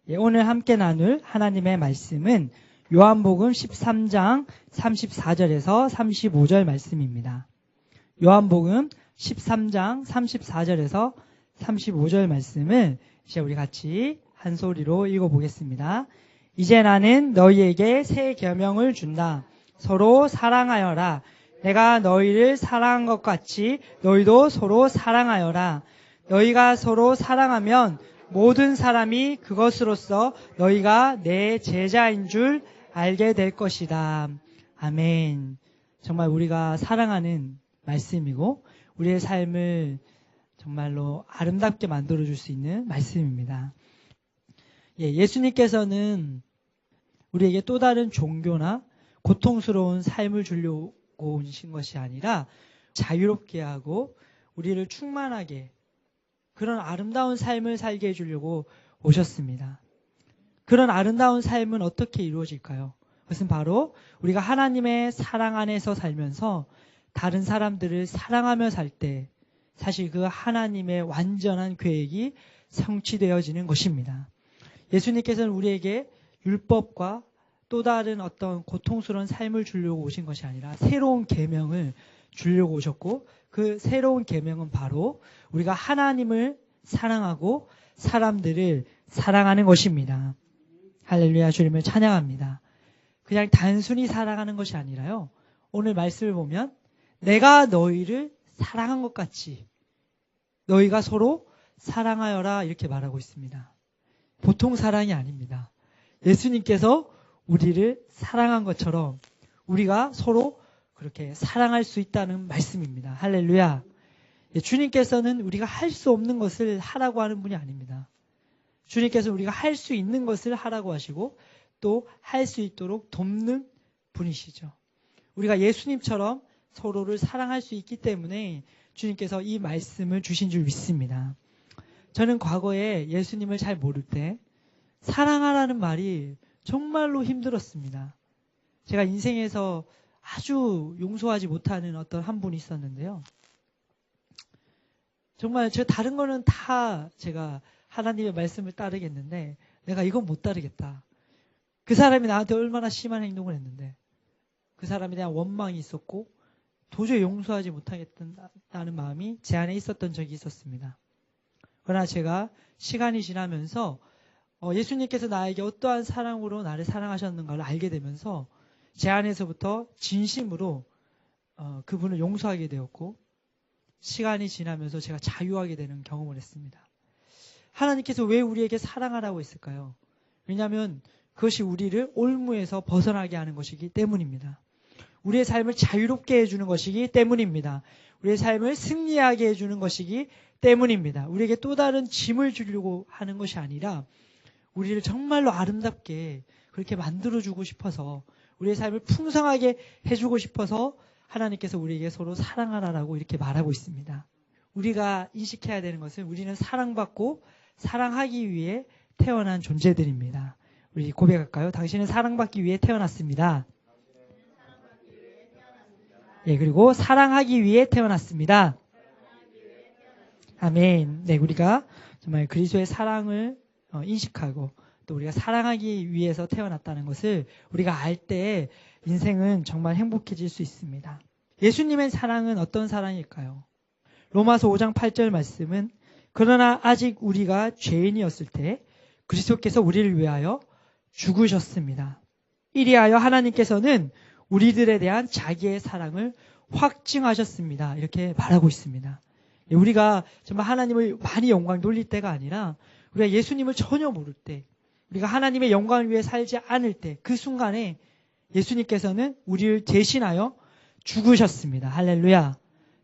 오늘 함께 나눌 하나님의 말씀은 요한복음 13장 34절에서 35절 말씀입니다. 요한복음 13장 34절에서 35절 말씀을 이제 우리 같이 한 소리로 읽어보겠습니다. 이제 나는 너희에게 새 계명을 준다. 서로 사랑하여라. 내가 너희를 사랑한 것 같이 너희도 서로 사랑하여라. 너희가 서로 사랑하면 모든 사람이 그것으로써 너희가 내 제자인 줄 알게 될 것이다. 아멘. 정말 우리가 사랑하는 말씀이고 우리의 삶을 정말로 아름답게 만들어줄 수 있는 말씀입니다. 예수님께서는 우리에게 또 다른 종교나 고통스러운 삶을 주려고 오신 것이 아니라 자유롭게 하고 우리를 충만하게 그런 아름다운 삶을 살게 해주려고 오셨습니다. 그런 아름다운 삶은 어떻게 이루어질까요? 그것은 바로 우리가 하나님의 사랑 안에서 살면서 다른 사람들을 사랑하며 살 때 사실 그 하나님의 완전한 계획이 성취되어지는 것입니다. 예수님께서는 우리에게 율법과 또 다른 어떤 고통스러운 삶을 주려고 오신 것이 아니라 새로운 계명을 주려고 오셨고 그 새로운 계명은 바로 우리가 하나님을 사랑하고 사람들을 사랑하는 것입니다. 할렐루야, 주님을 찬양합니다. 그냥 단순히 사랑하는 것이 아니라요. 오늘 말씀을 보면 내가 너희를 사랑한 것 같이 너희가 서로 사랑하여라 이렇게 말하고 있습니다. 보통 사랑이 아닙니다. 예수님께서 우리를 사랑한 것처럼 우리가 서로 그렇게 사랑할 수 있다는 말씀입니다. 할렐루야. 주님께서는 우리가 할 수 없는 것을 하라고 하는 분이 아닙니다. 주님께서 우리가 할 수 있는 것을 하라고 하시고 또 할 수 있도록 돕는 분이시죠. 우리가 예수님처럼 서로를 사랑할 수 있기 때문에 주님께서 이 말씀을 주신 줄 믿습니다. 저는 과거에 예수님을 잘 모를 때 사랑하라는 말이 정말로 힘들었습니다. 제가 인생에서 아주 용서하지 못하는 어떤 한 분이 있었는데요. 정말 제가 다른 거는 다 제가 하나님의 말씀을 따르겠는데 내가 이건 못 따르겠다. 그 사람이 나한테 얼마나 심한 행동을 했는데 그 사람에 대한 원망이 있었고 도저히 용서하지 못하겠다는 마음이 제 안에 있었던 적이 있었습니다. 그러나 제가 시간이 지나면서 예수님께서 나에게 어떠한 사랑으로 나를 사랑하셨는가를 알게 되면서 제 안에서부터 진심으로 그분을 용서하게 되었고 시간이 지나면서 제가 자유하게 되는 경험을 했습니다. 하나님께서 왜 우리에게 사랑하라고 했을까요? 왜냐하면 그것이 우리를 올무에서 벗어나게 하는 것이기 때문입니다. 우리의 삶을 자유롭게 해주는 것이기 때문입니다. 우리의 삶을 승리하게 해주는 것이기 때문입니다. 우리에게 또 다른 짐을 주려고 하는 것이 아니라 우리를 정말로 아름답게 그렇게 만들어주고 싶어서 우리의 삶을 풍성하게 해주고 싶어서 하나님께서 우리에게 서로 사랑하라라고 이렇게 말하고 있습니다. 우리가 인식해야 되는 것은 우리는 사랑받고 사랑하기 위해 태어난 존재들입니다. 우리 고백할까요? 당신은 사랑받기 위해 태어났습니다. 그리고 사랑하기 위해 태어났습니다. 아멘. 우리가 정말 그리스도의 사랑을 인식하고 또 우리가 사랑하기 위해서 태어났다는 것을 우리가 알 때 인생은 정말 행복해질 수 있습니다. 예수님의 사랑은 어떤 사랑일까요? 로마서 5장 8절 말씀은 그러나 아직 우리가 죄인이었을 때 그리스도께서 우리를 위하여 죽으셨습니다. 이리하여 하나님께서는 우리들에 대한 자기의 사랑을 확증하셨습니다. 이렇게 말하고 있습니다. 우리가 정말 하나님을 많이 영광 돌릴 때가 아니라 우리가 예수님을 전혀 모를 때 우리가 하나님의 영광을 위해 살지 않을 때 그 순간에 예수님께서는 우리를 대신하여 죽으셨습니다. 할렐루야.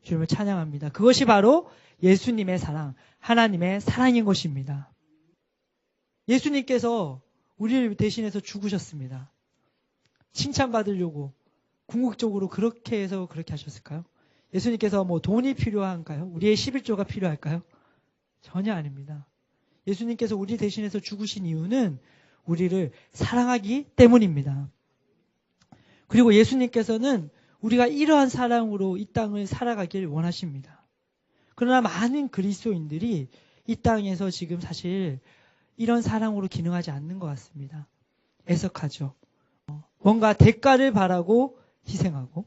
주님을 찬양합니다. 그것이 바로 예수님의 사랑, 하나님의 사랑인 것입니다. 예수님께서 우리를 대신해서 죽으셨습니다. 칭찬받으려고 궁극적으로 그렇게 해서 그렇게 하셨을까요? 예수님께서 돈이 필요한가요? 우리의 11조가 필요할까요? 전혀 아닙니다. 예수님께서 우리 대신해서 죽으신 이유는 우리를 사랑하기 때문입니다. 그리고 예수님께서는 우리가 이러한 사랑으로 이 땅을 살아가길 원하십니다. 그러나 많은 그리스도인들이 이 땅에서 지금 사실 이런 사랑으로 기능하지 않는 것 같습니다. 애석하죠. 뭔가 대가를 바라고 희생하고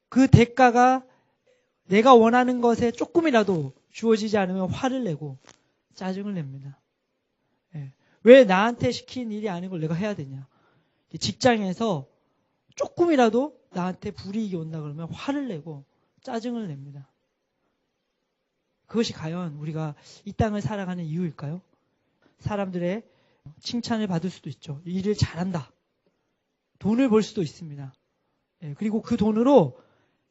그 대가가 내가 원하는 것에 조금이라도 주어지지 않으면 화를 내고 짜증을 냅니다. 왜 나한테 시킨 일이 아닌 걸 내가 해야 되냐. 직장에서 조금이라도 나한테 불이익이 온다 그러면 화를 내고 짜증을 냅니다. 그것이 과연 우리가 이 땅을 살아가는 이유일까요? 사람들의 칭찬을 받을 수도 있죠. 일을 잘한다. 돈을 벌 수도 있습니다. 그리고 그 돈으로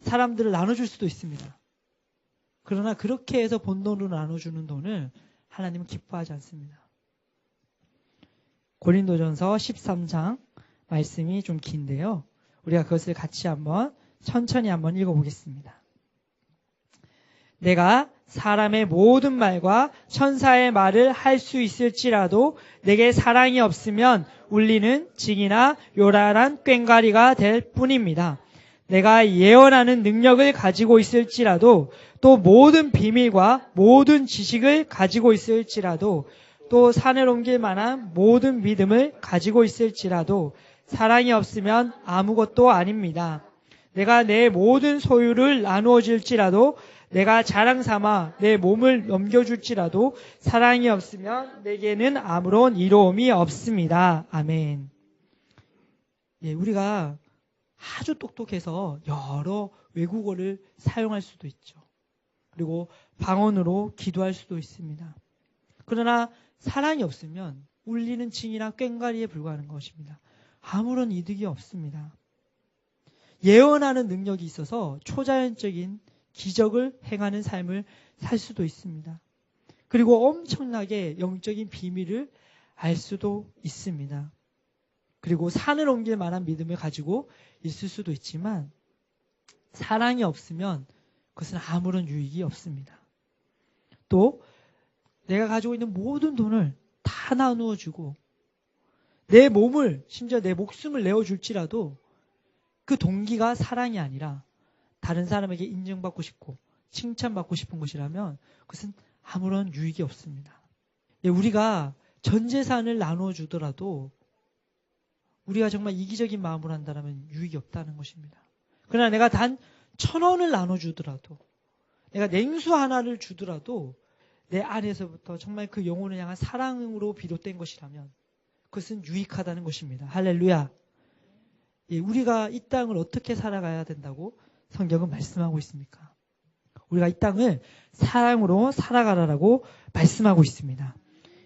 사람들을 나눠줄 수도 있습니다. 그러나 그렇게 해서 본 돈으로 나눠주는 돈을 하나님은 기뻐하지 않습니다. 고린도전서 13장 말씀이 좀 긴데요. 우리가 그것을 같이 천천히 한번 읽어보겠습니다. 내가 사람의 모든 말과 천사의 말을 할 수 있을지라도 내게 사랑이 없으면 울리는 징이나 요란한 꽹과리가 될 뿐입니다. 내가 예언하는 능력을 가지고 있을지라도 또 모든 비밀과 모든 지식을 가지고 있을지라도 또 산을 옮길 만한 모든 믿음을 가지고 있을지라도 사랑이 없으면 아무것도 아닙니다. 내가 내 모든 소유를 나누어 줄지라도 내가 자랑 삼아 내 몸을 넘겨줄지라도 사랑이 없으면 내게는 아무런 이로움이 없습니다. 아멘. 우리가 아주 똑똑해서 여러 외국어를 사용할 수도 있죠. 그리고 방언으로 기도할 수도 있습니다. 그러나 사랑이 없으면 울리는 징이나 꽹과리에 불과하는 것입니다. 아무런 이득이 없습니다. 예언하는 능력이 있어서 초자연적인 기적을 행하는 삶을 살 수도 있습니다. 그리고 엄청나게 영적인 비밀을 알 수도 있습니다. 그리고 산을 옮길 만한 믿음을 가지고 있을 수도 있지만 사랑이 없으면 그것은 아무런 유익이 없습니다. 또 내가 가지고 있는 모든 돈을 다 나누어 주고 내 몸을 심지어 내 목숨을 내어줄지라도 그 동기가 사랑이 아니라 다른 사람에게 인정받고 싶고 칭찬받고 싶은 것이라면 그것은 아무런 유익이 없습니다. 우리가 전 재산을 나누어 주더라도 우리가 정말 이기적인 마음으로 한다면 유익이 없다는 것입니다. 그러나 내가 단 1,000원을 나눠주더라도 내가 냉수 하나를 주더라도 내 안에서부터 정말 그 영혼을 향한 사랑으로 비롯된 것이라면 그것은 유익하다는 것입니다. 할렐루야. 우리가 이 땅을 어떻게 살아가야 된다고 성경은 말씀하고 있습니까? 우리가 이 땅을 사랑으로 살아가라라고 말씀하고 있습니다.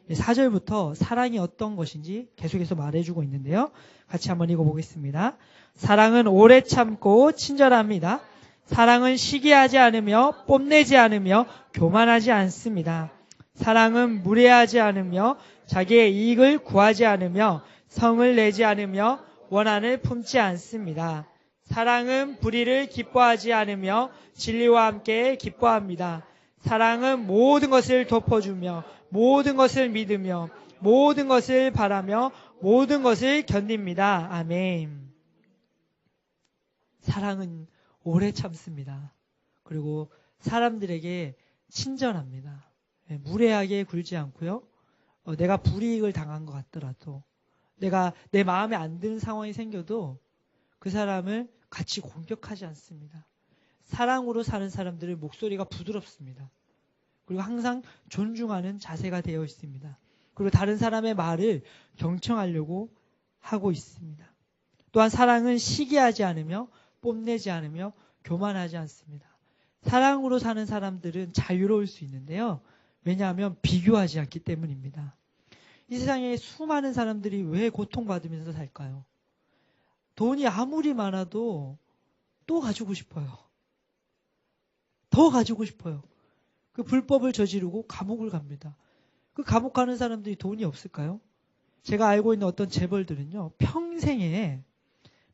4절부터 사랑이 어떤 것인지 계속해서 말해주고 있는데요. 같이 한번 읽어보겠습니다. 사랑은 오래 참고 친절합니다. 사랑은 시기하지 않으며 뽐내지 않으며 교만하지 않습니다. 사랑은 무례하지 않으며 자기의 이익을 구하지 않으며 성을 내지 않으며 원한을 품지 않습니다. 사랑은 불의를 기뻐하지 않으며 진리와 함께 기뻐합니다. 사랑은 모든 것을 덮어주며 모든 것을 믿으며 모든 것을 바라며 모든 것을 견딥니다. 아멘. 사랑은 오래 참습니다. 그리고 사람들에게 친절합니다. 무례하게 굴지 않고요. 내가 불이익을 당한 것 같더라도 내가 내 마음에 안 드는 상황이 생겨도 그 사람을 같이 공격하지 않습니다. 사랑으로 사는 사람들의 목소리가 부드럽습니다. 그리고 항상 존중하는 자세가 되어 있습니다. 그리고 다른 사람의 말을 경청하려고 하고 있습니다. 또한 사랑은 시기하지 않으며 뽐내지 않으며 교만하지 않습니다. 사랑으로 사는 사람들은 자유로울 수 있는데요. 왜냐하면 비교하지 않기 때문입니다. 이 세상에 수많은 사람들이 왜 고통받으면서 살까요? 돈이 아무리 많아도 또 가지고 싶어요. 더 가지고 싶어요. 그 불법을 저지르고 감옥을 갑니다. 그 감옥 가는 사람들이 돈이 없을까요? 제가 알고 있는 어떤 재벌들은요, 평생에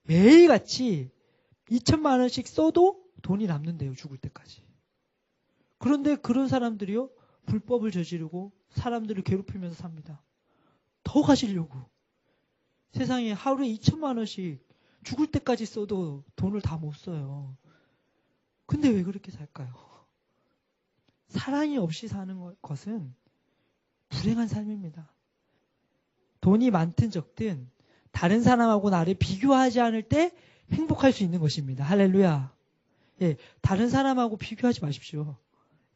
매일같이 2,000만 원씩 써도 돈이 남는데요, 죽을 때까지. 그런데 그런 사람들이요, 불법을 저지르고 사람들을 괴롭히면서 삽니다. 더 가지려고. 세상에 하루에 2,000만 원씩 죽을 때까지 써도 돈을 다 못 써요. 근데 왜 그렇게 살까요? 사랑이 없이 사는 것은 불행한 삶입니다. 돈이 많든 적든 다른 사람하고 나를 비교하지 않을 때 행복할 수 있는 것입니다. 할렐루야. 예, 다른 사람하고 비교하지 마십시오.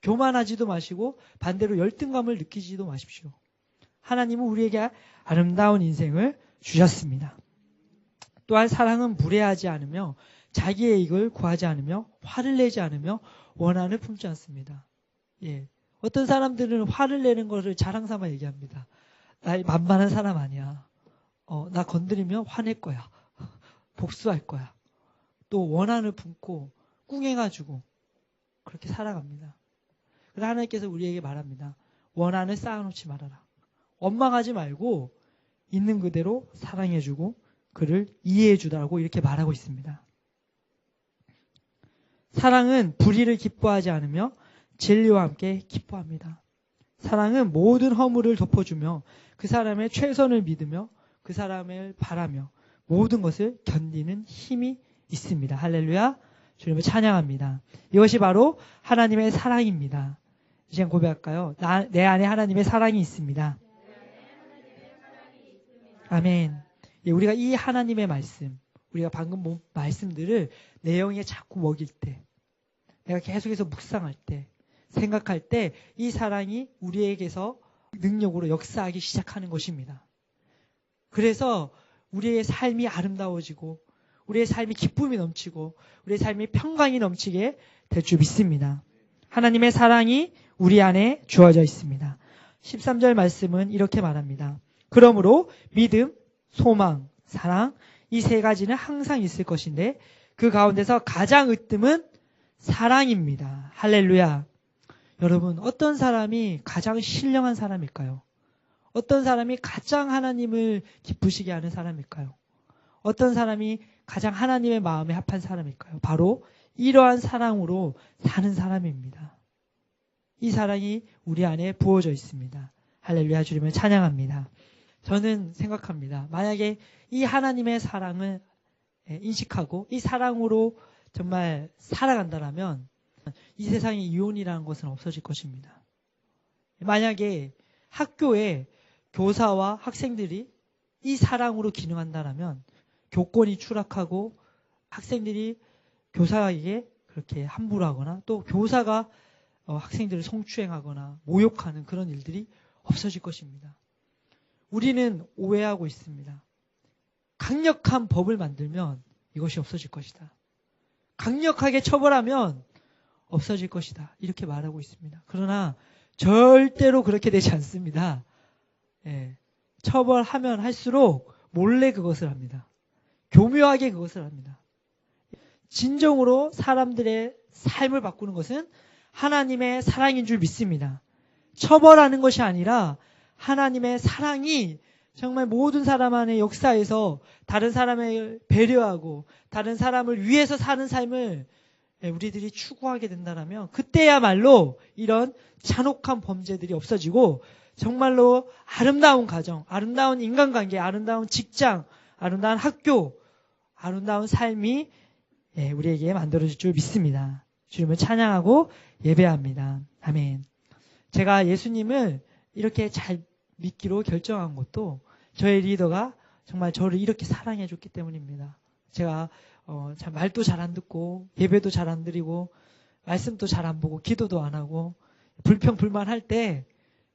교만하지도 마시고 반대로 열등감을 느끼지도 마십시오. 하나님은 우리에게 아름다운 인생을 주셨습니다. 또한 사랑은 무례하지 않으며 자기의 이익을 구하지 않으며 화를 내지 않으며 원한을 품지 않습니다. 예, 어떤 사람들은 화를 내는 것을 자랑 삼아 얘기합니다. 나 만만한 사람 아니야. 나 건드리면 화낼 거야. 복수할 거야. 또 원한을 품고 꿍해가지고 그렇게 살아갑니다. 그래서 하나님께서 우리에게 말합니다. 원한을 쌓아놓지 말아라. 원망하지 말고 있는 그대로 사랑해주고 그를 이해해주라고 이렇게 말하고 있습니다. 사랑은 불의를 기뻐하지 않으며 진리와 함께 기뻐합니다. 사랑은 모든 허물을 덮어주며 그 사람의 최선을 믿으며 그 사람을 바라며 모든 것을 견디는 힘이 있습니다. 할렐루야. 주님을 찬양합니다. 이것이 바로 하나님의 사랑입니다. 이 시간 고백할까요? 내 안에 하나님의 사랑이 있습니다. 아멘. 예, 우리가 이 하나님의 말씀, 우리가 방금 본 말씀들을 내 영에 자꾸 먹일 때, 내가 계속해서 묵상할 때, 생각할 때 이 사랑이 우리에게서 능력으로 역사하기 시작하는 것입니다. 그래서 우리의 삶이 아름다워지고 우리의 삶이 기쁨이 넘치고 우리의 삶이 평강이 넘치게 될 줄 믿습니다. 하나님의 사랑이 우리 안에 주어져 있습니다. 13절 말씀은 이렇게 말합니다. 그러므로 믿음, 소망, 사랑 이 세 가지는 항상 있을 것인데 그 가운데서 가장 으뜸은 사랑입니다. 할렐루야. 여러분, 어떤 사람이 가장 신령한 사람일까요? 어떤 사람이 가장 하나님을 기쁘시게 하는 사람일까요? 어떤 사람이 가장 하나님의 마음에 합한 사람일까요? 바로 이러한 사랑으로 사는 사람입니다. 이 사랑이 우리 안에 부어져 있습니다. 할렐루야. 주님을 찬양합니다. 저는 생각합니다. 만약에 이 하나님의 사랑을 인식하고 이 사랑으로 정말 살아간다면 이 세상에 이혼이라는 것은 없어질 것입니다. 만약에 학교에 교사와 학생들이 이 사랑으로 기능한다면 교권이 추락하고 학생들이 교사에게 그렇게 함부로 하거나 또 교사가 학생들을 성추행하거나 모욕하는 그런 일들이 없어질 것입니다. 우리는 오해하고 있습니다. 강력한 법을 만들면 이것이 없어질 것이다. 강력하게 처벌하면 없어질 것이다. 이렇게 말하고 있습니다. 그러나 절대로 그렇게 되지 않습니다. 예, 처벌하면 할수록 몰래 그것을 합니다. 교묘하게 그것을 합니다. 진정으로 사람들의 삶을 바꾸는 것은 하나님의 사랑인 줄 믿습니다. 처벌하는 것이 아니라 하나님의 사랑이 정말 모든 사람 안의 역사에서 다른 사람을 배려하고 다른 사람을 위해서 사는 삶을 우리들이 추구하게 된다면 그때야말로 이런 잔혹한 범죄들이 없어지고 정말로 아름다운 가정, 아름다운 인간관계, 아름다운 직장, 아름다운 학교, 아름다운 삶이 우리에게 만들어질 줄 믿습니다. 주님을 찬양하고 예배합니다. 아멘. 제가 예수님을 이렇게 잘 믿기로 결정한 것도 저의 리더가 정말 저를 이렇게 사랑해 줬기 때문입니다. 제가 참 말도 잘 안 듣고 예배도 잘 안 드리고 말씀도 잘 안 보고 기도도 안 하고 불평불만할 때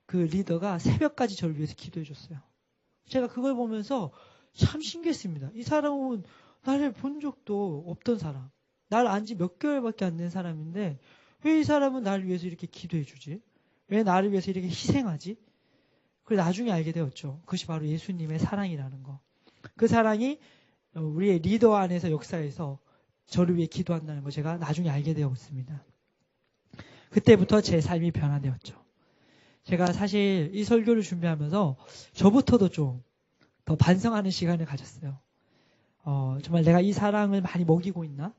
그 리더가 새벽까지 저를 위해서 기도해 줬어요. 제가 그걸 보면서 참 신기했습니다. 이 사람은 나를 본 적도 없던 사람, 날 안 지 몇 개월밖에 안 된 사람인데 왜 이 사람은 나를 위해서 이렇게 기도해 주지? 왜 나를 위해서 이렇게 희생하지? 그래서 나중에 알게 되었죠. 그것이 바로 예수님의 사랑이라는 거. 그 사랑이 우리의 리더 안에서 역사에서 저를 위해 기도한다는 거 제가 나중에 알게 되었습니다. 그때부터 제 삶이 변화되었죠. 제가 사실 이 설교를 준비하면서 저부터도 좀 더 반성하는 시간을 가졌어요. 정말 내가 이 사랑을 많이 먹이고 있나?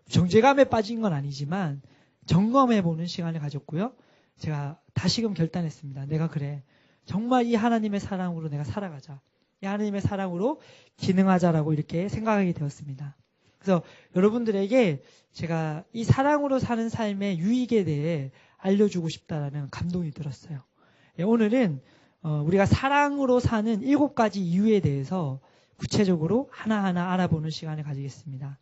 정죄감에 빠진 건 아니지만 점검해보는 시간을 가졌고요. 제가 다시금 결단했습니다. 내가 그래. 정말 이 하나님의 사랑으로 내가 살아가자. 이 하나님의 사랑으로 기능하자라고 이렇게 생각하게 되었습니다. 그래서 여러분들에게 제가 이 사랑으로 사는 삶의 유익에 대해 알려주고 싶다라는 감동이 들었어요. 오늘은 우리가 사랑으로 사는 7가지 이유에 대해서 구체적으로 하나하나 알아보는 시간을 가지겠습니다.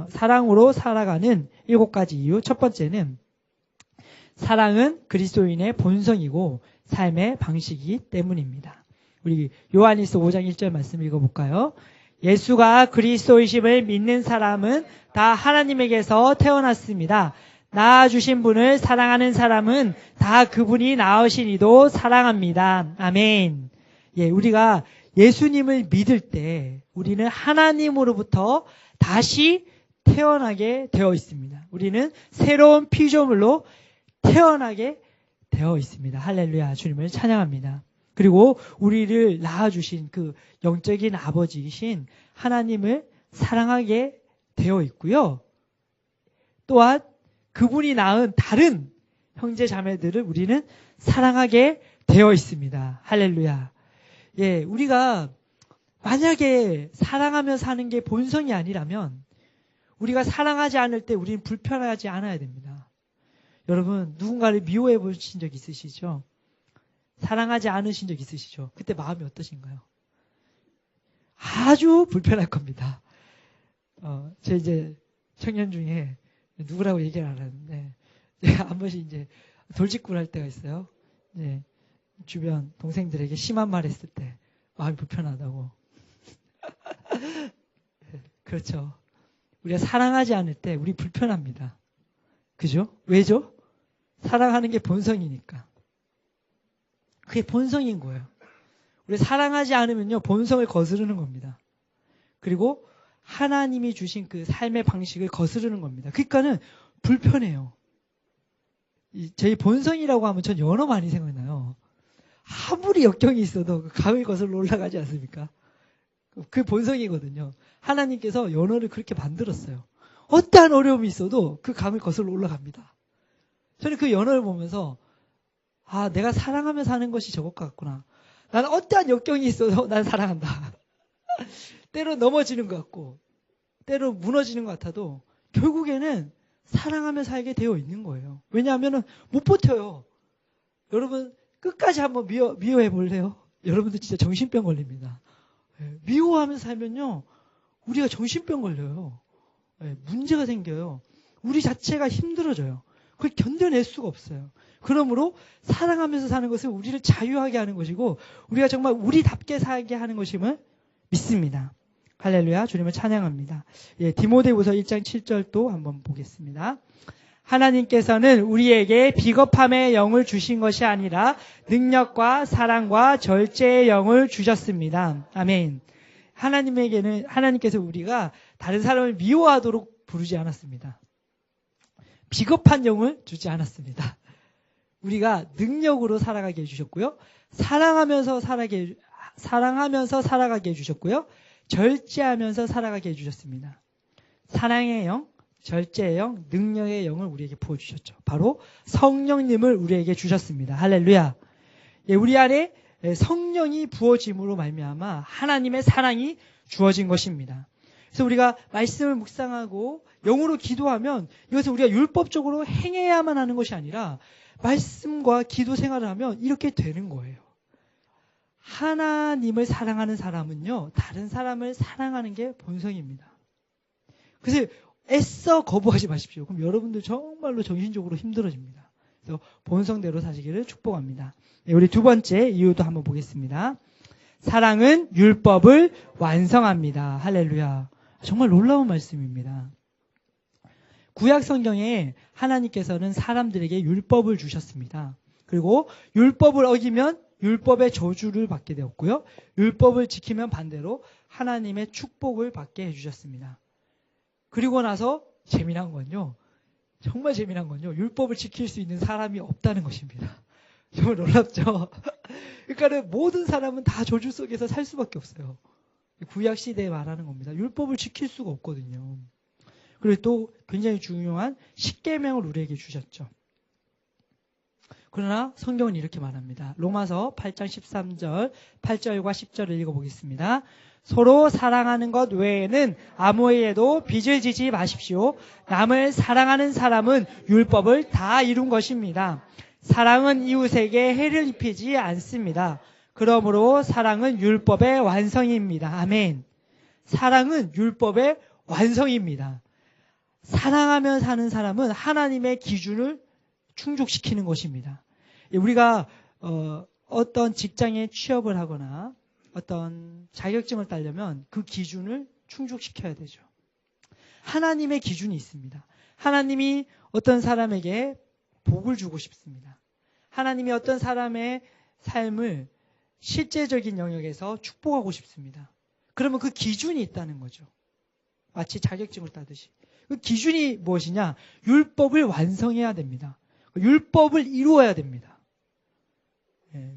사랑으로 살아가는 7가지 이유. 첫 번째는 사랑은 그리스도인의 본성이고 삶의 방식이기 때문입니다. 우리 요한일서 5장 1절 말씀 읽어볼까요? 예수가 그리스도이심을 믿는 사람은 다 하나님에게서 태어났습니다. 낳아주신 분을 사랑하는 사람은 다 그분이 낳으신 이도 사랑합니다. 아멘. 예, 우리가 예수님을 믿을 때 우리는 하나님으로부터 다시 태어나게 되어 있습니다. 우리는 새로운 피조물로 태어나게 되어 있습니다. 할렐루야. 주님을 찬양합니다. 그리고 우리를 낳아주신 그 영적인 아버지이신 하나님을 사랑하게 되어 있고요. 또한 그분이 낳은 다른 형제 자매들을 우리는 사랑하게 되어 있습니다. 할렐루야. 예, 우리가 만약에 사랑하며 사는 게 본성이 아니라면 우리가 사랑하지 않을 때 우리는 불편하지 않아야 됩니다. 여러분, 누군가를 미워해 보신 적 있으시죠? 사랑하지 않으신 적 있으시죠? 그때 마음이 어떠신가요? 아주 불편할 겁니다. 제 이제 청년 중에 누구라고 얘기를 안 하는데 제가 한 번씩 이제 돌직구를 할 때가 있어요. 이제 주변 동생들에게 심한 말 했을 때 마음이 불편하다고. 그렇죠. 우리가 사랑하지 않을 때 우리 불편합니다. 그죠? 왜죠? 사랑하는 게 본성이니까. 그게 본성인 거예요. 우리 사랑하지 않으면요, 본성을 거스르는 겁니다. 그리고 하나님이 주신 그 삶의 방식을 거스르는 겁니다. 그러니까는 불편해요. 저희 본성이라고 하면 전 연어 많이 생각나요. 아무리 역경이 있어도 그 강을 거슬러 올라가지 않습니까? 그 본성이거든요. 하나님께서 연어를 그렇게 만들었어요. 어떠한 어려움이 있어도 그 강을 거슬러 올라갑니다. 저는 그 연어를 보면서 아, 내가 사랑하며 사는 것이 저것 같구나. 나는 어떠한 역경이 있어도 난 사랑한다. 때로 넘어지는 것 같고 때로 무너지는 것 같아도 결국에는 사랑하며 살게 되어 있는 거예요. 왜냐하면 못 버텨요. 여러분 끝까지 한번 미워해 볼래요? 여러분들 진짜 정신병 걸립니다. 미워하면서 살면요 우리가 정신병 걸려요. 문제가 생겨요. 우리 자체가 힘들어져요. 그걸 견뎌낼 수가 없어요. 그러므로 사랑하면서 사는 것은 우리를 자유하게 하는 것이고 우리가 정말 우리답게 살게 하는 것임을 믿습니다. 할렐루야. 주님을 찬양합니다. 예, 디모데후서 1장 7절도 한번 보겠습니다. 하나님께서는 우리에게 비겁함의 영을 주신 것이 아니라 능력과 사랑과 절제의 영을 주셨습니다. 아멘. 하나님께서 우리가 다른 사람을 미워하도록 부르지 않았습니다. 비겁한 영을 주지 않았습니다. 우리가 능력으로 살아가게 해주셨고요. 사랑하면서 살아가게 해주셨고요. 절제하면서 살아가게 해주셨습니다. 사랑의 영, 절제의 영, 능력의 영을 우리에게 부어주셨죠. 바로 성령님을 우리에게 주셨습니다. 할렐루야. 예, 우리 안에 성령이 부어짐으로 말미암아 하나님의 사랑이 주어진 것입니다. 그래서 우리가 말씀을 묵상하고 영으로 기도하면 이것은 우리가 율법적으로 행해야만 하는 것이 아니라 말씀과 기도 생활을 하면 이렇게 되는 거예요. 하나님을 사랑하는 사람은요, 다른 사람을 사랑하는 게 본성입니다. 그래서 애써 거부하지 마십시오. 그럼 여러분들 정말로 정신적으로 힘들어집니다. 그래서 본성대로 사시기를 축복합니다. 네, 우리 두 번째 이유도 한번 보겠습니다. 사랑은 율법을 완성합니다. 할렐루야. 정말 놀라운 말씀입니다. 구약 성경에 하나님께서는 사람들에게 율법을 주셨습니다. 그리고 율법을 어기면 율법의 저주를 받게 되었고요. 율법을 지키면 반대로 하나님의 축복을 받게 해주셨습니다. 그리고 나서 재미난 건요. 정말 재미난 건요. 율법을 지킬 수 있는 사람이 없다는 것입니다. 정말 놀랍죠? 그러니까 모든 사람은 다 저주 속에서 살 수밖에 없어요. 구약 시대에 말하는 겁니다. 율법을 지킬 수가 없거든요. 그리고 또 굉장히 중요한 십계명을 우리에게 주셨죠. 그러나 성경은 이렇게 말합니다. 로마서 8장 13절, 8절과 10절을 읽어보겠습니다. 서로 사랑하는 것 외에는 아무에게도 빚을 지지 마십시오. 남을 사랑하는 사람은 율법을 다 이룬 것입니다. 사랑은 이웃에게 해를 입히지 않습니다. 그러므로 사랑은 율법의 완성입니다. 아멘. 사랑은 율법의 완성입니다. 사랑하며 사는 사람은 하나님의 기준을 충족시키는 것입니다. 우리가 어떤 직장에 취업을 하거나 어떤 자격증을 따려면 그 기준을 충족시켜야 되죠. 하나님의 기준이 있습니다. 하나님이 어떤 사람에게 복을 주고 싶습니다. 하나님이 어떤 사람의 삶을 실제적인 영역에서 축복하고 싶습니다. 그러면 그 기준이 있다는 거죠. 마치 자격증을 따듯이. 그 기준이 무엇이냐? 율법을 완성해야 됩니다. 율법을 이루어야 됩니다.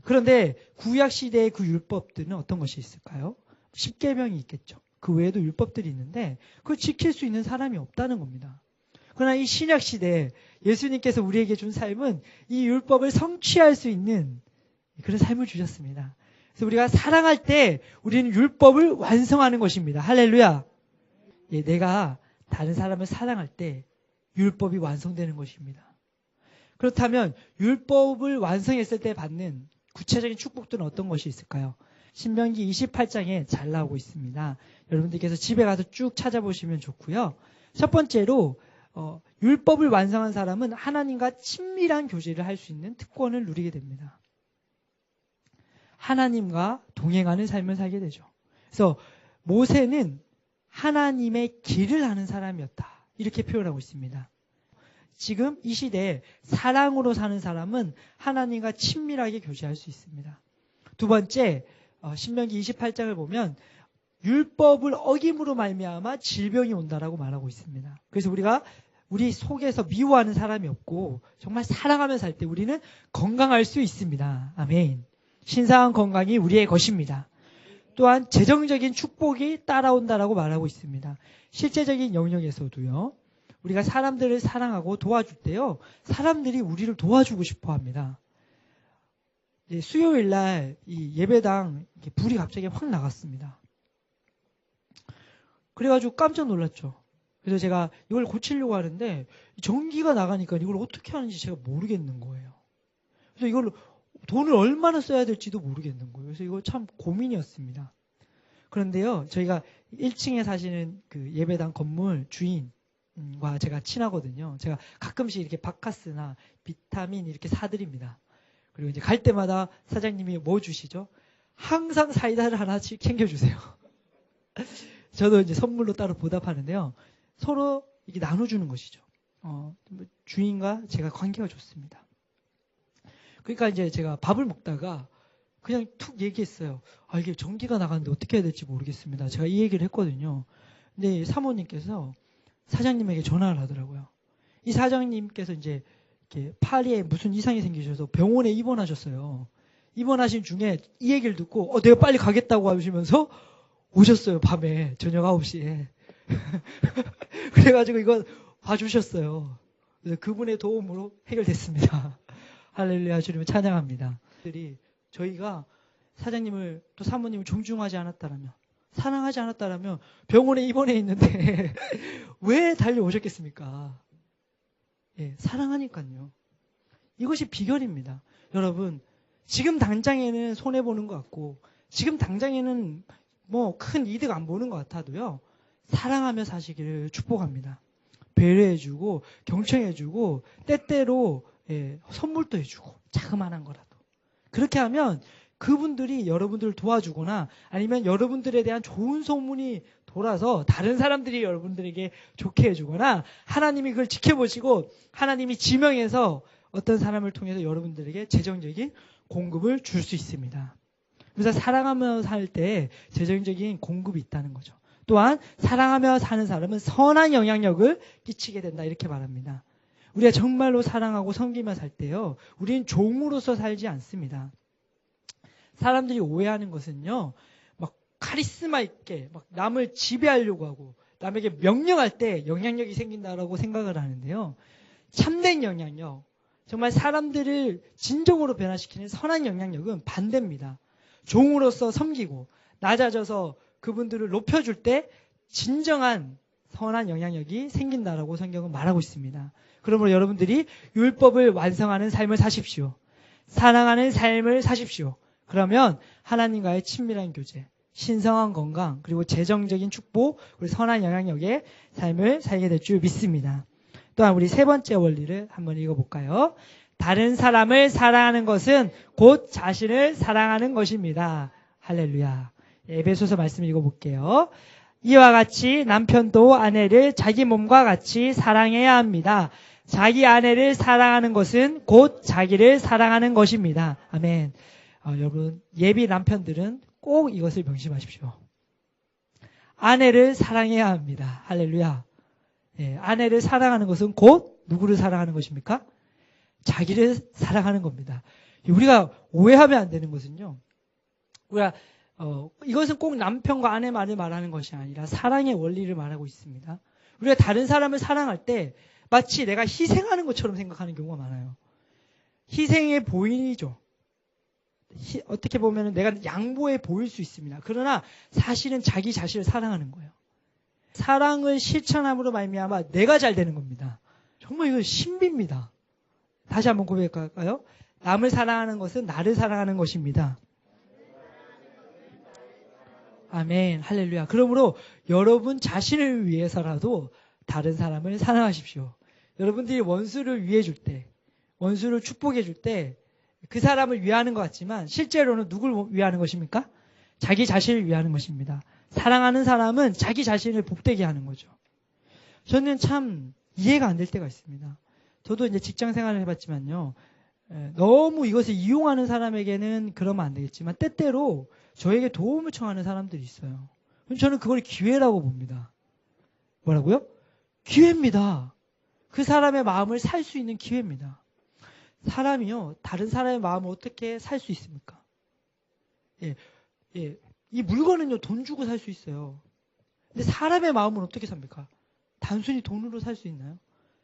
그런데 구약 시대의 그 율법들은 어떤 것이 있을까요? 십계명이 있겠죠. 그 외에도 율법들이 있는데 그걸 지킬 수 있는 사람이 없다는 겁니다. 그러나 이 신약 시대에 예수님께서 우리에게 준 삶은 이 율법을 성취할 수 있는 그런 삶을 주셨습니다. 그래서 우리가 사랑할 때 우리는 율법을 완성하는 것입니다. 할렐루야. 내가 다른 사람을 사랑할 때 율법이 완성되는 것입니다. 그렇다면 율법을 완성했을 때 받는 구체적인 축복들은 어떤 것이 있을까요? 신명기 28장에 잘 나오고 있습니다. 여러분들께서 집에 가서 쭉 찾아보시면 좋고요. 첫 번째로 율법을 완성한 사람은 하나님과 친밀한 교제를 할 수 있는 특권을 누리게 됩니다. 하나님과 동행하는 삶을 살게 되죠. 그래서 모세는 하나님의 길을 하는 사람이었다. 이렇게 표현하고 있습니다. 지금 이 시대에 사랑으로 사는 사람은 하나님과 친밀하게 교제할 수 있습니다. 두 번째, 신명기 28장을 보면 율법을 어김으로 말미암아 질병이 온다라고 말하고 있습니다. 그래서 우리 속에서 미워하는 사람이 없고 정말 사랑하며 살 때 우리는 건강할 수 있습니다. 아멘. 신성한 건강이 우리의 것입니다. 또한 재정적인 축복이 따라온다라고 말하고 있습니다. 실제적인 영역에서도요. 우리가 사람들을 사랑하고 도와줄 때요. 사람들이 우리를 도와주고 싶어 합니다. 수요일 날 이 예배당 불이 갑자기 확 나갔습니다. 그래가지고 깜짝 놀랐죠. 그래서 제가 이걸 고치려고 하는데 전기가 나가니까 이걸 어떻게 하는지 제가 모르겠는 거예요. 그래서 이걸 돈을 얼마나 써야 될지도 모르겠는 거예요. 그래서 이거 참 고민이었습니다. 그런데요, 저희가 1층에 사시는 그 예배당 건물 주인과 제가 친하거든요. 제가 가끔씩 이렇게 바카스나 비타민 이렇게 사드립니다. 그리고 이제 갈 때마다 사장님이 뭐 주시죠? 항상 사이다를 하나씩 챙겨주세요. 저도 이제 선물로 따로 보답하는데요. 서로 이게 나눠주는 것이죠. 주인과 제가 관계가 좋습니다. 그러니까 이제 제가 밥을 먹다가 그냥 툭 얘기했어요. 이게 전기가 나가는데 어떻게 해야 될지 모르겠습니다. 제가 이 얘기를 했거든요. 근데 사모님께서 사장님에게 전화를 하더라고요. 이 사장님께서 이제 이렇게 팔에 무슨 이상이 생기셔서 병원에 입원하셨어요. 입원하신 중에 이 얘기를 듣고 내가 빨리 가겠다고 하시면서 오셨어요. 밤에 저녁 9시에. 그래가지고 이거 봐주셨어요. 그분의 도움으로 해결됐습니다. 할렐루야, 주님을 찬양합니다. 저희가 사장님을 또 사모님을 존중하지 않았다라면, 사랑하지 않았다라면 병원에 입원해 있는데 왜 달려오셨겠습니까? 사랑하니까요. 이것이 비결입니다. 여러분, 지금 당장에는 손해보는 것 같고 지금 당장에는 뭐 큰 이득 안 보는 것 같아도요. 사랑하며 사시기를 축복합니다. 배려해주고 경청해주고 때때로 선물도 해주고 자그마한 거라도 그렇게 하면 그분들이 여러분들을 도와주거나 아니면 여러분들에 대한 좋은 소문이 돌아서 다른 사람들이 여러분들에게 좋게 해주거나 하나님이 그걸 지켜보시고 하나님이 지명해서 어떤 사람을 통해서 여러분들에게 재정적인 공급을 줄 수 있습니다. 그래서 사랑하며 살 때 재정적인 공급이 있다는 거죠. 또한 사랑하며 사는 사람은 선한 영향력을 끼치게 된다 이렇게 말합니다. 우리가 정말로 사랑하고 섬기며 살 때요. 우리는 종으로서 살지 않습니다. 사람들이 오해하는 것은요. 막 카리스마 있게 막 남을 지배하려고 하고 남에게 명령할 때 영향력이 생긴다라고 생각을 하는데요. 참된 영향력, 정말 사람들을 진정으로 변화시키는 선한 영향력은 반대입니다. 종으로서 섬기고 낮아져서 그분들을 높여줄 때 진정한 선한 영향력이 생긴다라고 성경은 말하고 있습니다. 그러므로 여러분들이 율법을 완성하는 삶을 사십시오. 사랑하는 삶을 사십시오. 그러면 하나님과의 친밀한 교제, 신성한 건강, 그리고 재정적인 축복, 그리고 선한 영향력의 삶을 살게 될 줄 믿습니다. 또한 우리 세 번째 원리를 한번 읽어볼까요? 다른 사람을 사랑하는 것은 곧 자신을 사랑하는 것입니다. 할렐루야. 에베소서 말씀 읽어볼게요. 이와 같이 남편도 아내를 자기 몸과 같이 사랑해야 합니다. 자기 아내를 사랑하는 것은 곧 자기를 사랑하는 것입니다. 아멘. 여러분, 예비 남편들은 꼭 이것을 명심하십시오. 아내를 사랑해야 합니다. 할렐루야. 예, 아내를 사랑하는 것은 곧 누구를 사랑하는 것입니까? 자기를 사랑하는 겁니다. 우리가 오해하면 안 되는 것은요. 우리가 이것은 꼭 남편과 아내만을 말하는 것이 아니라 사랑의 원리를 말하고 있습니다. 우리가 다른 사람을 사랑할 때 마치 내가 희생하는 것처럼 생각하는 경우가 많아요. 희생의 보인이죠. 어떻게 보면 내가 양보해 보일 수 있습니다. 그러나 사실은 자기 자신을 사랑하는 거예요. 사랑을 실천함으로 말미암아 내가 잘 되는 겁니다. 정말 이거 신비입니다. 다시 한번 고백할까요? 남을 사랑하는 것은 나를 사랑하는 것입니다. 아멘. 할렐루야. 그러므로 여러분 자신을 위해서라도 다른 사람을 사랑하십시오. 여러분들이 원수를 위해 줄 때, 원수를 축복해 줄 때 그 사람을 위하는 것 같지만 실제로는 누굴 위하는 것입니까? 자기 자신을 위하는 것입니다. 사랑하는 사람은 자기 자신을 복되게 하는 거죠. 저는 참 이해가 안 될 때가 있습니다. 저도 이제 직장 생활을 해봤지만요. 너무 이것을 이용하는 사람에게는 그러면 안 되겠지만 때때로 저에게 도움을 청하는 사람들이 있어요. 저는 그걸 기회라고 봅니다. 뭐라고요? 기회입니다. 그 사람의 마음을 살 수 있는 기회입니다. 사람이요, 다른 사람의 마음을 어떻게 살 수 있습니까? 이 물건은요, 돈 주고 살 수 있어요. 근데 사람의 마음은 어떻게 삽니까? 단순히 돈으로 살 수 있나요?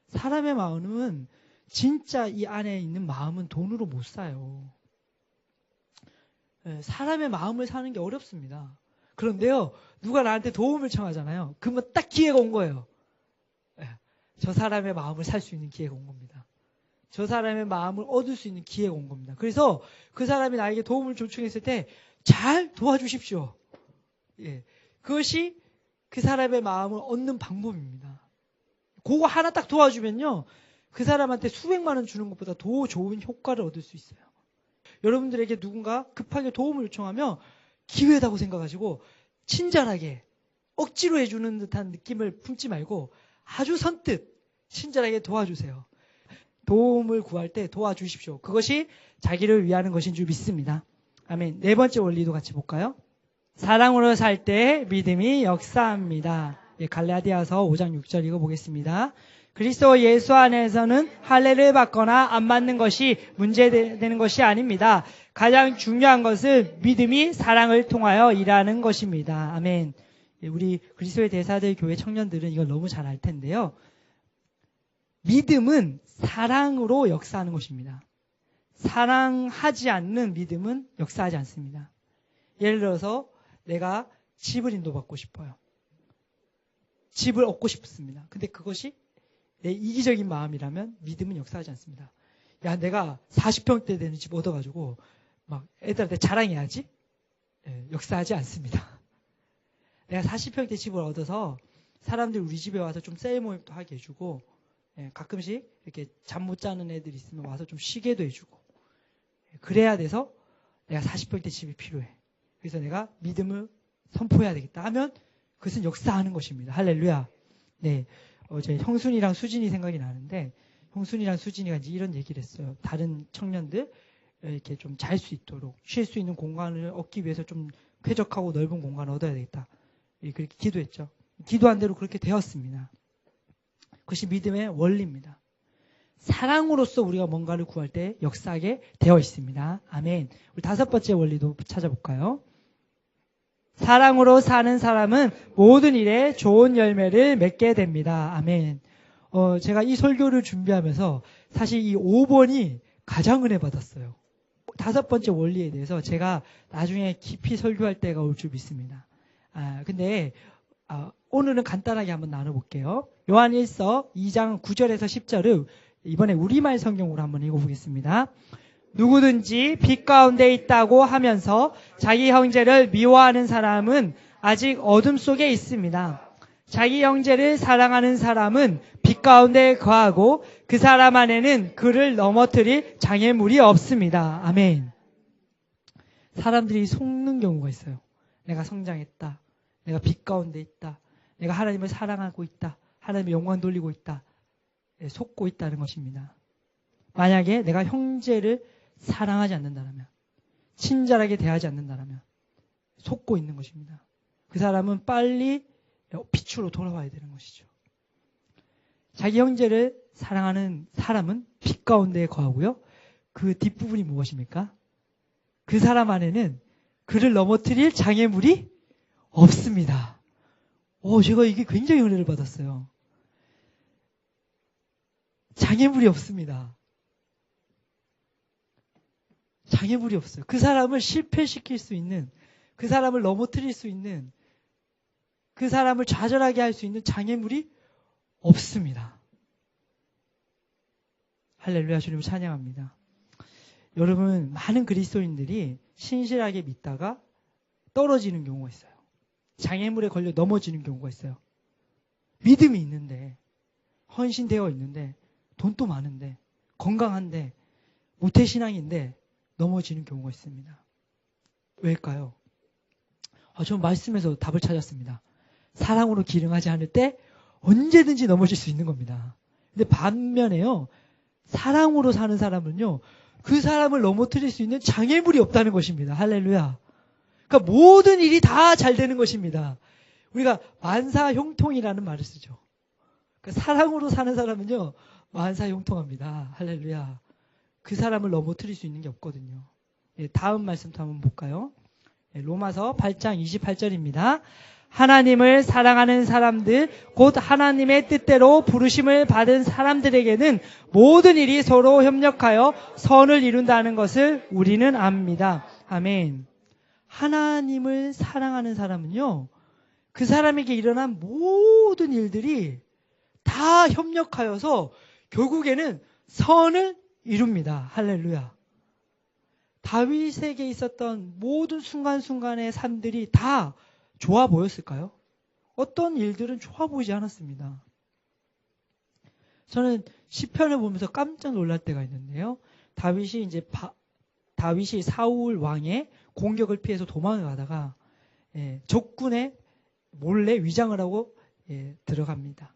사람의 마음은 진짜 이 안에 있는 마음은 돈으로 못 사요. 사람의 마음을 사는 게 어렵습니다. 그런데요, 누가 나한테 도움을 청하잖아요. 그러면 딱 기회가 온 거예요. 저 사람의 마음을 살 수 있는 기회가 온 겁니다. 저 사람의 마음을 얻을 수 있는 기회가 온 겁니다. 그래서 그 사람이 나에게 도움을 요청했을 때 잘 도와주십시오. 그것이 그 사람의 마음을 얻는 방법입니다. 그거 하나 딱 도와주면요, 그 사람한테 수백만 원 주는 것보다 더 좋은 효과를 얻을 수 있어요. 여러분들에게 누군가 급하게 도움을 요청하면 기회다고 생각하시고 친절하게 억지로 해주는 듯한 느낌을 품지 말고 아주 선뜻 친절하게 도와주세요. 도움을 구할 때 도와주십시오. 그것이 자기를 위하는 것인 줄 믿습니다. 아멘. 네 번째 원리도 같이 볼까요? 사랑으로 살 때 믿음이 역사합니다. 갈라디아서 5장 6절 읽어보겠습니다. 그리스도 예수 안에서는 할례를 받거나 안 받는 것이 문제되는 것이 아닙니다. 가장 중요한 것은 믿음이 사랑을 통하여 일하는 것입니다. 아멘. 우리 그리스도의 대사들 교회 청년들은 이걸 너무 잘 알 텐데요. 믿음은 사랑으로 역사하는 것입니다. 사랑하지 않는 믿음은 역사하지 않습니다. 예를 들어서 내가 집을 인도받고 싶어요. 집을 얻고 싶습니다. 근데 그것이 내 이기적인 마음이라면 믿음은 역사하지 않습니다. 야, 내가 40평대 되는 집 얻어가지고 막 애들한테 자랑해야지? 역사하지 않습니다. 내가 40평대 집을 얻어서 사람들이 우리 집에 와서 좀 세일 모임도 하게 해주고 가끔씩 이렇게 잠 못 자는 애들 있으면 와서 좀 쉬게도 해주고 그래야 돼서 내가 40평대 집이 필요해. 그래서 내가 믿음을 선포해야 되겠다 하면 그것은 역사하는 것입니다. 할렐루야. 네, 어제 형순이랑 수진이 생각이 나는데 형순이랑 수진이가 이제 이런 얘기를 했어요. 다른 청년들 이렇게 좀 잘 수 있도록 쉴 수 있는 공간을 얻기 위해서 좀 쾌적하고 넓은 공간을 얻어야 되겠다. 그렇게 기도했죠. 기도한 대로 그렇게 되었습니다. 그것이 믿음의 원리입니다. 사랑으로서 우리가 뭔가를 구할 때 역사하게 되어 있습니다. 아멘. 우리 다섯 번째 원리도 찾아볼까요? 사랑으로 사는 사람은 모든 일에 좋은 열매를 맺게 됩니다. 아멘. 제가 이 설교를 준비하면서 사실 이 5번이 가장 은혜 받았어요. 다섯 번째 원리에 대해서 제가 나중에 깊이 설교할 때가 올 줄 믿습니다. 근데 오늘은 간단하게 한번 나눠볼게요. 요한 1서 2장 9절에서 10절을 이번에 우리말 성경으로 한번 읽어보겠습니다. 누구든지 빛 가운데 있다고 하면서 자기 형제를 미워하는 사람은 아직 어둠 속에 있습니다. 자기 형제를 사랑하는 사람은 빛 가운데 거하고 그 사람 안에는 그를 넘어뜨릴 장애물이 없습니다. 아멘. 사람들이 속는 경우가 있어요. 내가 성장했다. 내가 빛 가운데 있다. 내가 하나님을 사랑하고 있다. 하나님의 영광 돌리고 있다. 속고 있다는 것입니다. 만약에 내가 형제를 사랑하지 않는다면, 친절하게 대하지 않는다면 속고 있는 것입니다. 그 사람은 빨리 빛으로 돌아와야 되는 것이죠. 자기 형제를 사랑하는 사람은 빛 가운데에 거하고요. 그 뒷부분이 무엇입니까? 그 사람 안에는 그를 넘어뜨릴 장애물이 없습니다. 제가 이게 굉장히 은혜를 받았어요. 장애물이 없습니다. 장애물이 없어요. 그 사람을 실패시킬 수 있는, 그 사람을 넘어뜨릴 수 있는, 그 사람을 좌절하게 할 수 있는 장애물이 없습니다. 할렐루야, 주님을 찬양합니다. 여러분, 많은 그리스도인들이 신실하게 믿다가 떨어지는 경우가 있어요. 장애물에 걸려 넘어지는 경우가 있어요. 믿음이 있는데, 헌신되어 있는데, 돈도 많은데, 건강한데, 모태신앙인데 넘어지는 경우가 있습니다. 왜일까요? 저는 말씀에서 답을 찾았습니다. 사랑으로 기능하지 않을 때 언제든지 넘어질 수 있는 겁니다. 근데 반면에요, 사랑으로 사는 사람은요, 그 사람을 넘어뜨릴 수 있는 장애물이 없다는 것입니다. 할렐루야. 그러니까 모든 일이 다 잘 되는 것입니다. 우리가 만사형통이라는 말을 쓰죠. 그러니까 사랑으로 사는 사람은요, 만사형통합니다. 할렐루야. 그 사람을 넘어뜨릴 수 있는 게 없거든요. 다음 말씀도 한번 볼까요? 로마서 8장 28절입니다. 하나님을 사랑하는 사람들, 곧 하나님의 뜻대로 부르심을 받은 사람들에게는 모든 일이 서로 협력하여 선을 이룬다는 것을 우리는 압니다. 아멘. 하나님을 사랑하는 사람은요, 그 사람에게 일어난 모든 일들이 다 협력하여서 결국에는 선을 이룹니다. 할렐루야. 다윗에게 있었던 모든 순간순간의 삶들이 다 좋아 보였을까요? 어떤 일들은 좋아 보이지 않았습니다. 저는 시편을 보면서 깜짝 놀랄 때가 있는데요. 다윗이 사울 왕의 공격을 피해서 도망을 가다가 적군에 몰래 위장을 하고 들어갑니다.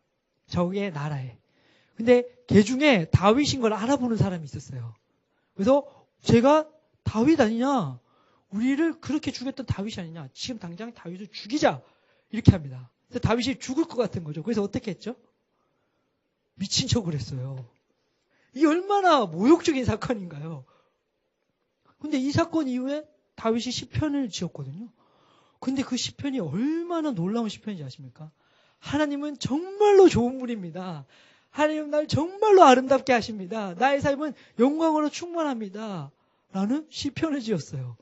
적의 나라에. 근데 그 중에 다윗인 걸 알아보는 사람이 있었어요. 그래서 제가 다윗 아니냐? 우리를 그렇게 죽였던 다윗이 아니냐? 지금 당장 다윗을 죽이자! 이렇게 합니다. 그래서 다윗이 죽을 것 같은 거죠. 그래서 어떻게 했죠? 미친 척을 했어요. 이게 얼마나 모욕적인 사건인가요? 근데 이 사건 이후에 다윗이 시편을 지었거든요. 근데 그 시편이 얼마나 놀라운 시편인지 아십니까? 하나님은 정말로 좋은 분입니다. 하나님은 날 정말로 아름답게 하십니다. 나의 삶은 영광으로 충만합니다. 라는 시편을 지었어요.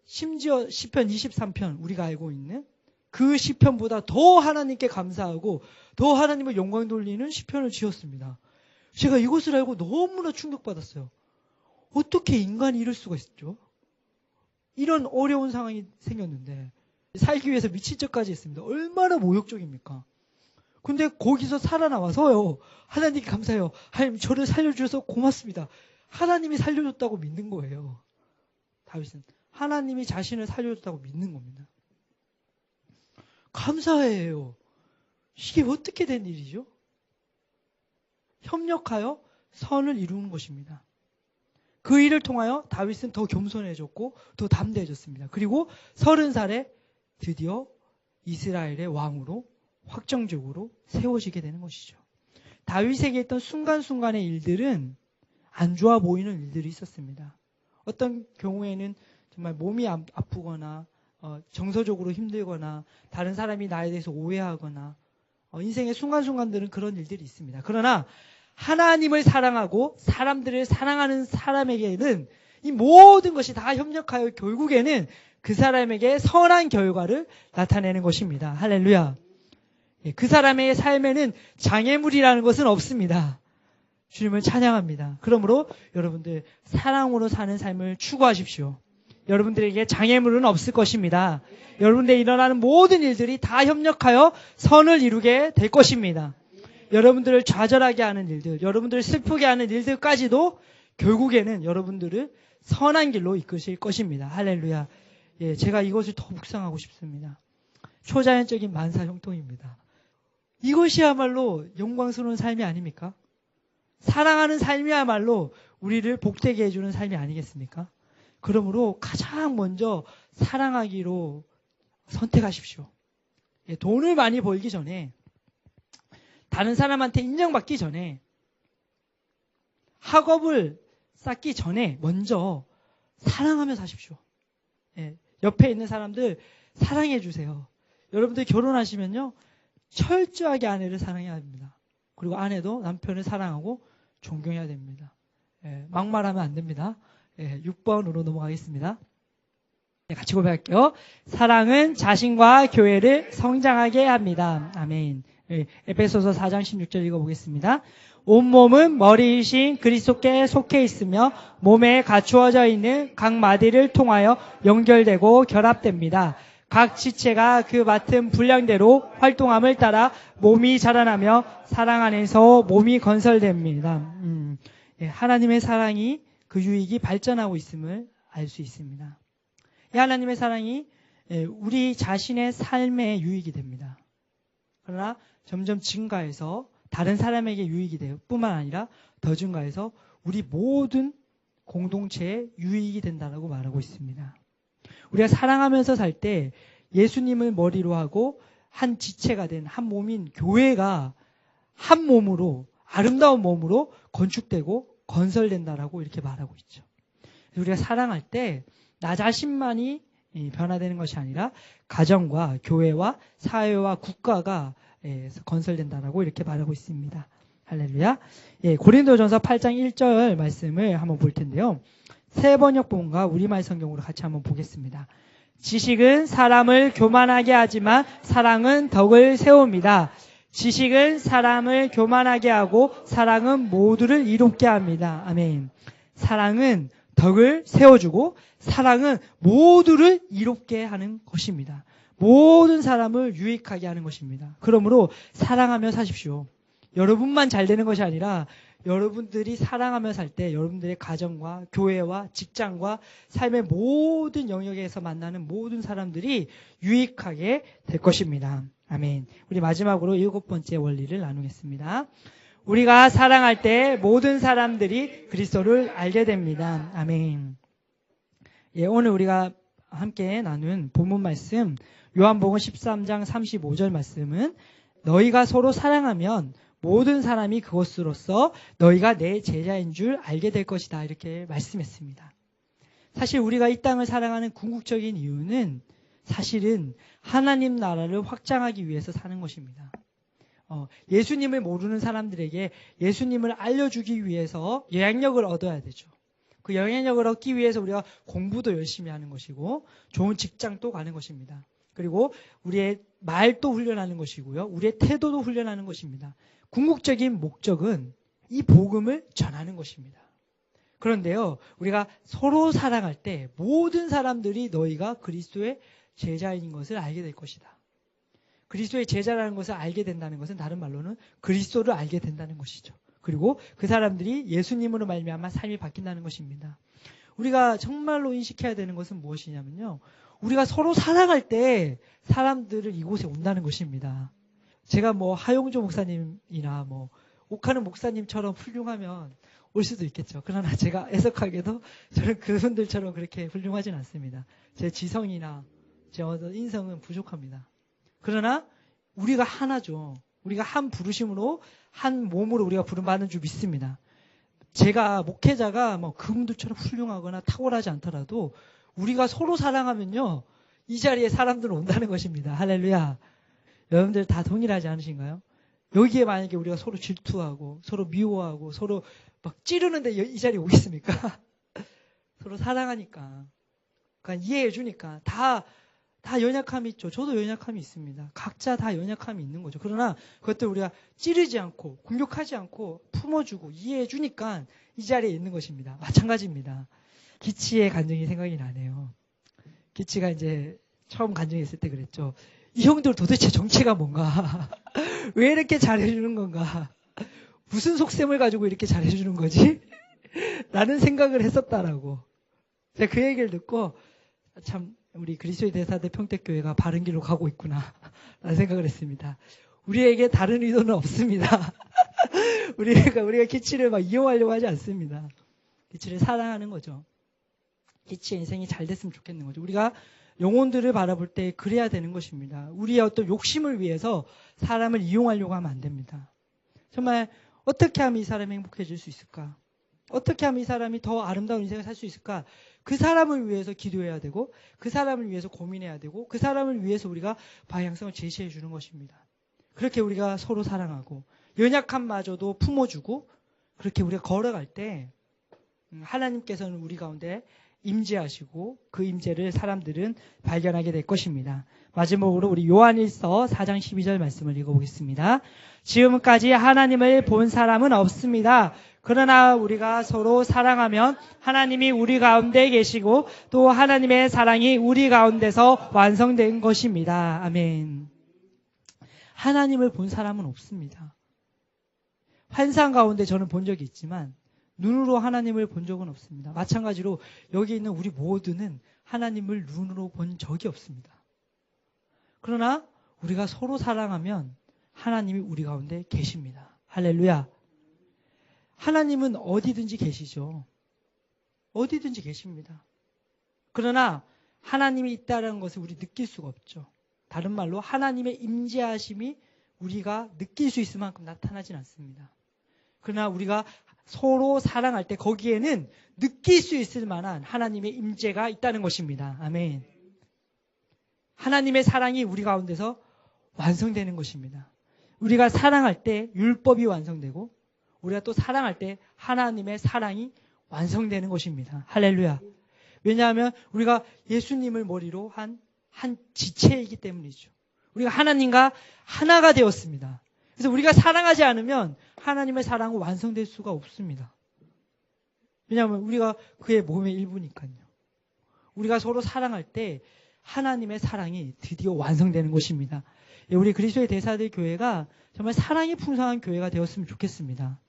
심지어 시편 23편, 우리가 알고 있는 그 시편보다 더 하나님께 감사하고 더 하나님을 영광 돌리는 시편을 지었습니다. 제가 이것을 알고 너무나 충격받았어요. 어떻게 인간이 이럴 수가 있죠? 이런 어려운 상황이 생겼는데 살기 위해서 미친 척까지 했습니다. 얼마나 모욕적입니까? 근데 거기서 살아나와서요, 하나님께 감사해요. 하나님, 저를 살려주셔서 고맙습니다. 하나님이 살려줬다고 믿는 거예요. 다윗은 하나님이 자신을 살려줬다고 믿는 겁니다. 감사해요. 이게 어떻게 된 일이죠? 협력하여 선을 이루는 것입니다. 그 일을 통하여 다윗은 더 겸손해졌고 더 담대해졌습니다. 그리고 30살에 드디어 이스라엘의 왕으로 확정적으로 세워지게 되는 것이죠. 다윗에게 있던 순간순간의 일들은 안 좋아 보이는 일들이 있었습니다. 어떤 경우에는 정말 몸이 아프거나 정서적으로 힘들거나 다른 사람이 나에 대해서 오해하거나 인생의 순간순간들은 그런 일들이 있습니다. 그러나 하나님을 사랑하고 사람들을 사랑하는 사람에게는 이 모든 것이 다 협력하여 결국에는 그 사람에게 선한 결과를 나타내는 것입니다. 할렐루야. 그 사람의 삶에는 장애물이라는 것은 없습니다. 주님을 찬양합니다. 그러므로 여러분들 사랑으로 사는 삶을 추구하십시오. 여러분들에게 장애물은 없을 것입니다. 여러분들에 일어나는 모든 일들이 다 협력하여 선을 이루게 될 것입니다. 여러분들을 좌절하게 하는 일들, 여러분들을 슬프게 하는 일들까지도 결국에는 여러분들을 선한 길로 이끄실 것입니다. 할렐루야. 예, 제가 이것을 더 묵상하고 싶습니다. 초자연적인 만사 형통입니다. 이것이야말로 영광스러운 삶이 아닙니까? 사랑하는 삶이야말로 우리를 복되게 해주는 삶이 아니겠습니까? 그러므로 가장 먼저 사랑하기로 선택하십시오. 예, 돈을 많이 벌기 전에, 다른 사람한테 인정받기 전에, 학업을 쌓기 전에 먼저 사랑하며 사십시오. 예, 옆에 있는 사람들 사랑해 주세요. 여러분들 결혼하시면요, 철저하게 아내를 사랑해야 합니다. 그리고 아내도 남편을 사랑하고 존경해야 됩니다. 예, 막말하면 안 됩니다. 예, 6번으로 넘어가겠습니다. 네, 같이 고백할게요. 사랑은 자신과 교회를 성장하게 합니다. 아멘. 예, 에베소서 4장 16절 읽어보겠습니다. 온몸은 머리이신 그리스도께 속해 있으며 몸에 갖추어져 있는 각 마디를 통하여 연결되고 결합됩니다. 각 지체가 그 맡은 분량대로 활동함을 따라 몸이 자라나며 사랑 안에서 몸이 건설됩니다. 예, 하나님의 사랑이 그 유익이 발전하고 있음을 알 수 있습니다. 이 하나님의 사랑이 우리 자신의 삶에 유익이 됩니다. 그러나 점점 증가해서 다른 사람에게 유익이 돼요. 뿐만 아니라 더 증가해서 우리 모든 공동체에 유익이 된다고 말하고 있습니다. 우리가 사랑하면서 살 때 예수님을 머리로 하고 한 지체가 된 한 몸인 교회가 한 몸으로, 아름다운 몸으로 건축되고 건설된다라고 이렇게 말하고 있죠. 우리가 사랑할 때 나 자신만이 변화되는 것이 아니라 가정과 교회와 사회와 국가가 건설된다라고 이렇게 말하고 있습니다. 할렐루야. 예, 고린도전서 8장 1절 말씀을 한번 볼 텐데요. 새 번역본과 우리말 성경으로 같이 한번 보겠습니다. 지식은 사람을 교만하게 하지만 사랑은 덕을 세웁니다. 지식은 사람을 교만하게 하고 사랑은 모두를 이롭게 합니다. 아멘. 사랑은 덕을 세워주고 사랑은 모두를 이롭게 하는 것입니다. 모든 사람을 유익하게 하는 것입니다. 그러므로 사랑하며 사십시오. 여러분만 잘 되는 것이 아니라 여러분들이 사랑하며 살 때 여러분들의 가정과 교회와 직장과 삶의 모든 영역에서 만나는 모든 사람들이 유익하게 될 것입니다. 아멘. 우리 마지막으로 7번째 원리를 나누겠습니다. 우리가 사랑할 때 모든 사람들이 그리스도를 알게 됩니다. 아멘. 예, 오늘 우리가 함께 나눈 본문 말씀 요한복음 13장 35절 말씀은 너희가 서로 사랑하면 모든 사람이 그것으로써 너희가 내 제자인 줄 알게 될 것이다. 이렇게 말씀했습니다. 사실 우리가 이 땅을 사랑하는 궁극적인 이유는 사실은 하나님 나라를 확장하기 위해서 사는 것입니다. 예수님을 모르는 사람들에게 예수님을 알려주기 위해서 영향력을 얻어야 되죠. 그 영향력을 얻기 위해서 우리가 공부도 열심히 하는 것이고 좋은 직장도 가는 것입니다. 그리고 우리의 말도 훈련하는 것이고요. 우리의 태도도 훈련하는 것입니다. 궁극적인 목적은 이 복음을 전하는 것입니다. 그런데요, 우리가 서로 사랑할 때 모든 사람들이 너희가 그리스도의 제자인 것을 알게 될 것이다. 그리스도의 제자라는 것을 알게 된다는 것은 다른 말로는 그리스도를 알게 된다는 것이죠. 그리고 그 사람들이 예수님으로 말미암아 삶이 바뀐다는 것입니다. 우리가 정말로 인식해야 되는 것은 무엇이냐면요. 우리가 서로 사랑할 때 사람들을 이곳에 온다는 것입니다. 제가 하용조 목사님이나 옥하는 목사님처럼 훌륭하면 올 수도 있겠죠. 그러나 제가 애석하게도 저는 그분들처럼 그렇게 훌륭하진 않습니다. 제 지성이나 제 인성은 부족합니다. 그러나 우리가 하나죠. 우리가 한 부르심으로 한 몸으로 우리가 부름받는 줄 믿습니다. 제가 목회자가 그분들처럼 훌륭하거나 탁월하지 않더라도 우리가 서로 사랑하면요. 이 자리에 사람들은 온다는 것입니다. 할렐루야. 여러분들 다 동일하지 않으신가요? 여기에 만약에 우리가 서로 질투하고 서로 미워하고 서로 막 찌르는데 이 자리에 오겠습니까? 서로 사랑하니까. 그러니까 이해해 주니까 다 연약함이 있죠. 저도 연약함이 있습니다. 각자 다 연약함이 있는 거죠. 그러나 그것들 우리가 찌르지 않고 공격하지 않고 품어주고 이해해 주니까 이 자리에 있는 것입니다. 마찬가지입니다. 기치의 간증이 생각이 나네요. 기치가 이제 처음 간증했을 때 그랬죠. 이 형들 도대체 정체가 뭔가? 왜 이렇게 잘해주는 건가? 무슨 속셈을 가지고 이렇게 잘해주는 거지? 라는 생각을 했었다라고. 제가 그 얘기를 듣고 참 우리 그리스도의 대사대 평택교회가 바른 길로 가고 있구나 라는 생각을 했습니다. 우리에게 다른 의도는 없습니다. 우리가 기치를 막 이용하려고 하지 않습니다. 기치를 사랑하는 거죠. 기치의 인생이 잘 됐으면 좋겠는 거죠. 우리가 영혼들을 바라볼 때 그래야 되는 것입니다. 우리의 어떤 욕심을 위해서 사람을 이용하려고 하면 안 됩니다. 정말 어떻게 하면 이 사람이 행복해질 수 있을까? 어떻게 하면 이 사람이 더 아름다운 인생을 살 수 있을까? 그 사람을 위해서 기도해야 되고 그 사람을 위해서 고민해야 되고 그 사람을 위해서 우리가 방향성을 제시해 주는 것입니다. 그렇게 우리가 서로 사랑하고 연약함마저도 품어주고 그렇게 우리가 걸어갈 때 하나님께서는 우리 가운데 임재하시고 그 임재를 사람들은 발견하게 될 것입니다. 마지막으로 우리 요한일서 4장 12절 말씀을 읽어보겠습니다. 지금까지 하나님을 본 사람은 없습니다. 그러나 우리가 서로 사랑하면 하나님이 우리 가운데 계시고 또 하나님의 사랑이 우리 가운데서 완성된 것입니다. 아멘. 하나님을 본 사람은 없습니다. 환상 가운데 저는 본 적이 있지만 눈으로 하나님을 본 적은 없습니다. 마찬가지로 여기 있는 우리 모두는 하나님을 눈으로 본 적이 없습니다. 그러나 우리가 서로 사랑하면 하나님이 우리 가운데 계십니다. 할렐루야. 하나님은 어디든지 계시죠. 어디든지 계십니다. 그러나 하나님이 있다는 것을 우리 느낄 수가 없죠. 다른 말로 하나님의 임재하심이 우리가 느낄 수 있을 만큼 나타나진 않습니다. 그러나 우리가 서로 사랑할 때 거기에는 느낄 수 있을 만한 하나님의 임재가 있다는 것입니다. 아멘. 하나님의 사랑이 우리 가운데서 완성되는 것입니다. 우리가 사랑할 때 율법이 완성되고 우리가 또 사랑할 때 하나님의 사랑이 완성되는 것입니다. 할렐루야. 왜냐하면 우리가 예수님을 머리로 한 지체이기 때문이죠. 우리가 하나님과 하나가 되었습니다. 그래서 우리가 사랑하지 않으면 하나님의 사랑은 완성될 수가 없습니다. 왜냐하면 우리가 그의 몸의 일부니까요. 우리가 서로 사랑할 때 하나님의 사랑이 드디어 완성되는 것입니다. 우리 그리스도의 대사들 교회가 정말 사랑이 풍성한 교회가 되었으면 좋겠습니다.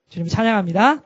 주님 찬양합니다.